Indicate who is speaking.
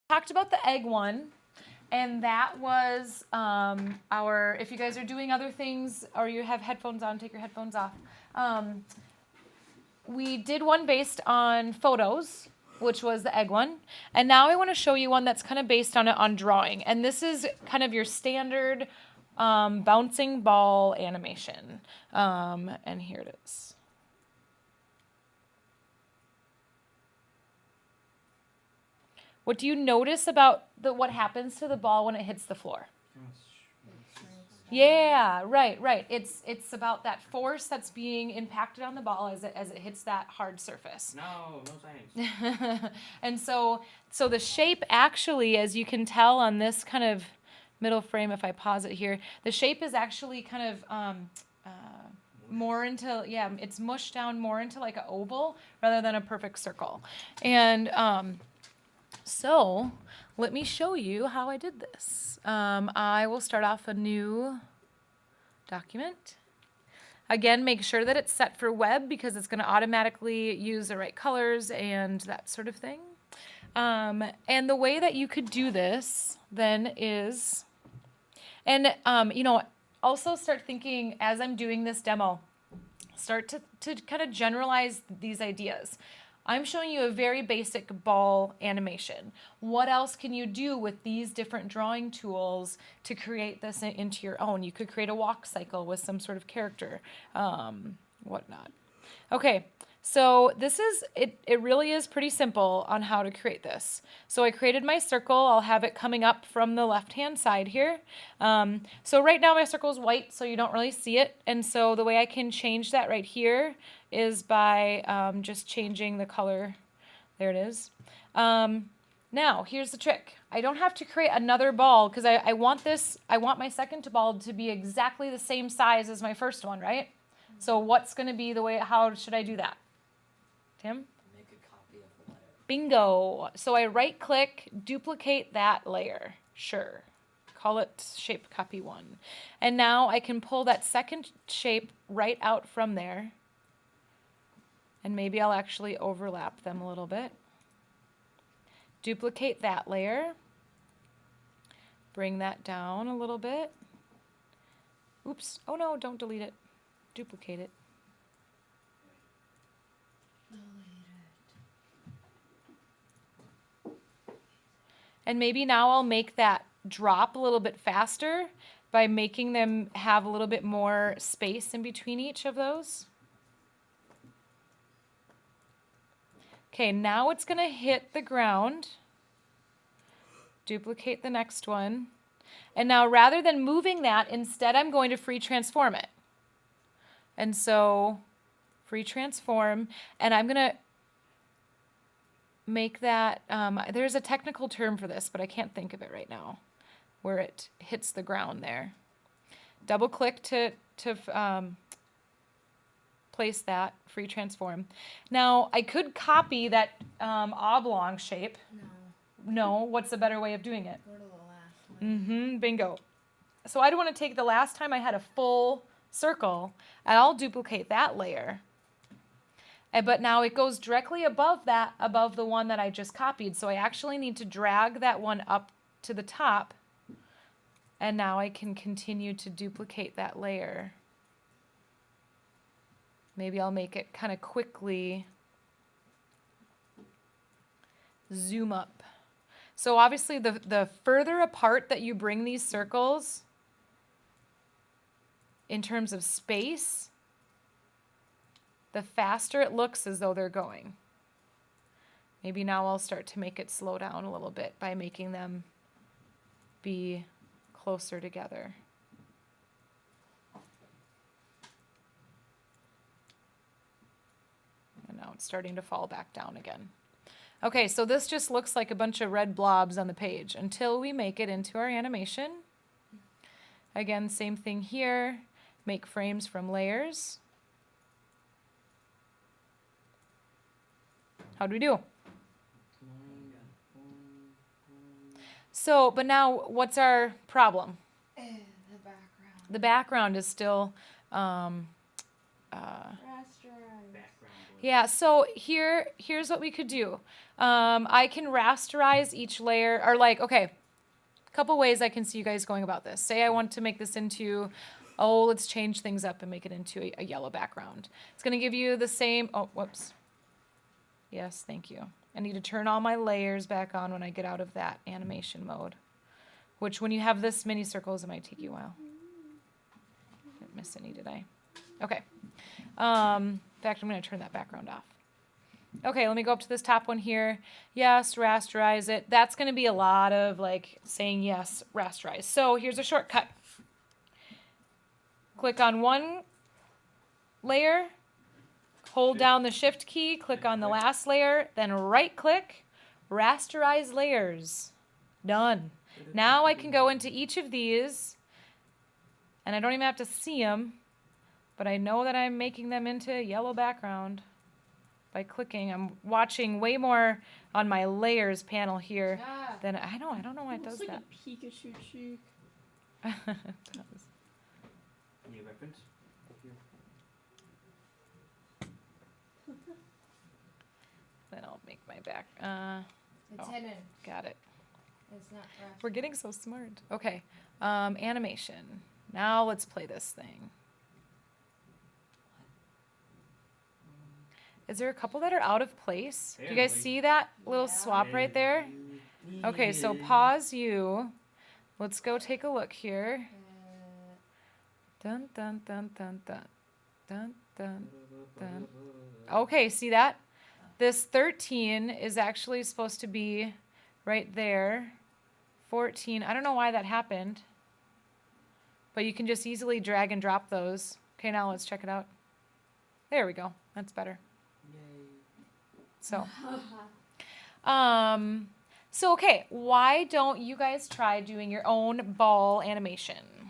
Speaker 1: talked about the egg one, and that was if you guys are doing other things or you have headphones on, take your headphones off. We did one based on photos, which was the egg one. And now I want to show you one that's kind of based on drawing. And this is kind of your standard bouncing ball animation. And here it is. What do you notice about what happens to the ball when it hits the floor? Yeah, right. It's about that force that's being impacted on the ball as it hits that hard surface.
Speaker 2: No thanks.
Speaker 1: And so the shape actually, as you can tell on this kind of middle frame, if I pause it here, the shape is actually kind of more into, it's mushed down more into like an oval rather than a perfect circle. And so let me show you how I did this. I will start off a new document. Again, make sure that it's set for web because it's going to automatically use the right colors and that sort of thing. And the way that you could do this then is, and also start thinking as I'm doing this demo, start to kind of generalize these ideas. I'm showing you a very basic ball animation. What else can you do with these different drawing tools to create this into your own? You could create a walk cycle with some sort of character, whatnot. Okay, so this is, it really is pretty simple on how to create this. So I created my circle. I'll have it coming up from the left-hand side here. So right now my circle is white, so you don't really see it. And so the way I can change that right here is by just changing the color. There it is. Now, here's the trick. I don't have to create another ball because I want my second ball to be exactly the same size as my first one, right? So what's going to be how should I do that? Tim?
Speaker 2: Make a copy of the layer.
Speaker 1: Bingo. So I right click, duplicate that layer. Sure. Call it shape copy 1. And now I can pull that second shape right out from there. And maybe I'll actually overlap them a little bit. Duplicate that layer. Bring that down a little bit. Oops. Oh no, don't delete it. Duplicate it. And maybe now I'll make that drop a little bit faster by making them have a little bit more space in between each of those. Okay, now it's going to hit the ground. Duplicate the next one. And now rather than moving that, instead I'm going to free transform it. And so free transform, and I'm going to make that, there's a technical term for this, but I can't think of it right now, where it hits the ground there. Double click to place that, free transform. Now, I could copy that oblong shape. No, what's a better way of doing it?
Speaker 3: Go to the last one.
Speaker 1: Bingo. So I'd want to take the last time I had a full circle, and I'll duplicate that layer. But now it goes directly above the one that I just copied. So I actually need to drag that one up to the top. And now I can continue to duplicate that layer. Maybe I'll make it kind of quickly zoom up. So obviously the further apart that you bring these circles in terms of space, the faster it looks as though they're going. Maybe now I'll start to make it slow down a little bit by making them be closer together. And now it's starting to fall back down again. Okay, so this just looks like a bunch of red blobs on the page until we make it into our animation. Again, same thing here. Make frames from layers. How do we do? So, but now what's our problem?
Speaker 3: The background.
Speaker 1: The background is still,
Speaker 3: Rasterized.
Speaker 2: Background.
Speaker 1: Yeah, so here's what we could do. I can rasterize each layer, or like, okay, a couple ways I can see you guys going about this. Say I want to make this into, oh, let's change things up and make it into a yellow background. It's going to give you the same, oh, whoops. Yes, thank you. I need to turn all my layers back on when I get out of that animation mode, which when you have this many circles, it might take you a while. Didn't miss any, did I? Okay. In fact, I'm going to turn that background off. Okay, let me go up to this top one here. Yes, rasterize it. That's going to be a lot of like saying yes, rasterize. So here's a shortcut. Click on one layer, hold down the shift key, click on the last layer, then right click, rasterize layers. Done. Now I can go into each of these, and I don't even have to see them, but I know that I'm making them into a yellow background by clicking. I'm watching way more on my layers panel here
Speaker 3: Ah,
Speaker 1: than I don't know why it does
Speaker 4: Looks like
Speaker 1: that.
Speaker 4: a Pikachu cheek.
Speaker 2: Any reference? Up here.
Speaker 1: Then I'll make my back.
Speaker 3: it's
Speaker 1: Oh.
Speaker 3: hidden.
Speaker 1: Got it.
Speaker 3: It's not rushed.
Speaker 1: We're getting so smart. Okay. Animation. Now let's play this thing. Is there a couple that are out of place? Do you guys
Speaker 2: Apparently.
Speaker 1: see that little
Speaker 3: Yeah.
Speaker 1: swap right there? Okay, so pause you. Let's go take a look here. Dun dun dun dun dun. Dun dun. dun. Okay, see that? This 13 is actually supposed to be right there. 14, I don't know why that happened. But you can just easily drag and drop those. Okay, now let's check it out. There we go. That's better. So, so okay, why don't you guys try doing your own ball animation?